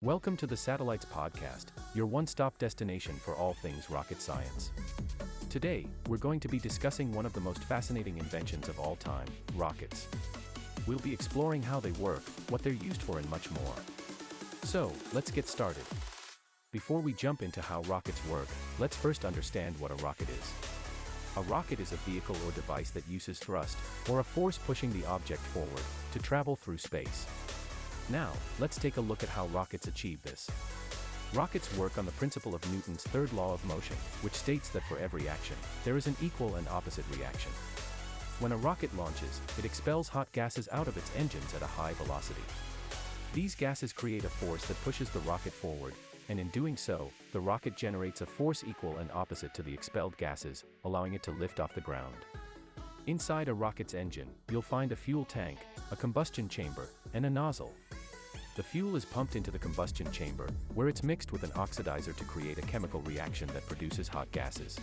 Welcome to the Satellites Podcast, your one-stop destination for all things rocket science. Today, we're going to be discussing one of the most fascinating inventions of all time, rockets. We'll be exploring how they work, what they're used for, and much more. So, let's get started. Before we jump into how rockets work, let's first understand what a rocket is. A rocket is a vehicle or device that uses thrust, or a force pushing the object forward, to travel through space. Now, let's take a look at how rockets achieve this. Rockets work on the principle of Newton's third law of motion, which states that for every action, there is an equal and opposite reaction. When a rocket launches, it expels hot gases out of its engines at a high velocity. These gases create a force that pushes the rocket forward, and in doing so, the rocket generates a force equal and opposite to the expelled gases, allowing it to lift off the ground. Inside a rocket's engine, you'll find a fuel tank, a combustion chamber, and a nozzle. The fuel is pumped into the combustion chamber, where it's mixed with an oxidizer to create a chemical reaction that produces hot gases.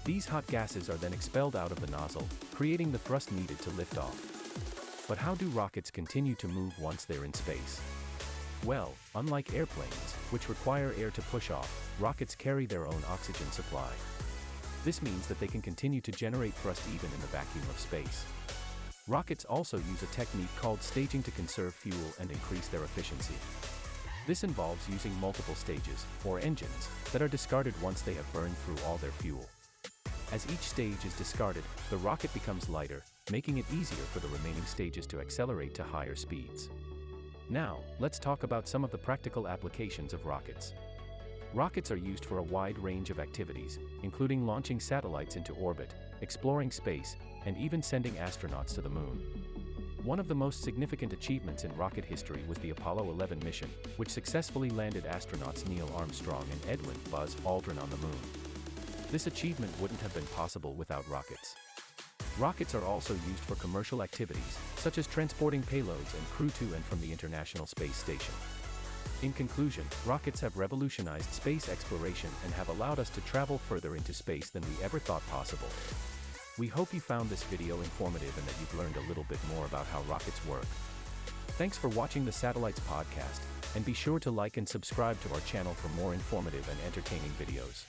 These hot gases are then expelled out of the nozzle, creating the thrust needed to lift off. But how do rockets continue to move once they're in space? Well, unlike airplanes, which require air to push off, rockets carry their own oxygen supply. This means that they can continue to generate thrust even in the vacuum of space. Rockets also use a technique called staging to conserve fuel and increase their efficiency. This involves using multiple stages, or engines, that are discarded once they have burned through all their fuel. As each stage is discarded, the rocket becomes lighter, making it easier for the remaining stages to accelerate to higher speeds. Now, let's talk about some of the practical applications of rockets. Rockets are used for a wide range of activities, including launching satellites into orbit, exploring space, and even sending astronauts to the moon. One of the most significant achievements in rocket history was the Apollo 11 mission, which successfully landed astronauts Neil Armstrong and Edwin "Buzz" Aldrin on the moon. This achievement wouldn't have been possible without rockets. Rockets are also used for commercial activities, such as transporting payloads and crew to and from the International Space Station. In conclusion, rockets have revolutionized space exploration and have allowed us to travel further into space than we ever thought possible. We hope you found this video informative and that you've learned a little bit more about how rockets work. Thanks for watching the Satellites Podcast, and be sure to like and subscribe to our channel for more informative and entertaining videos.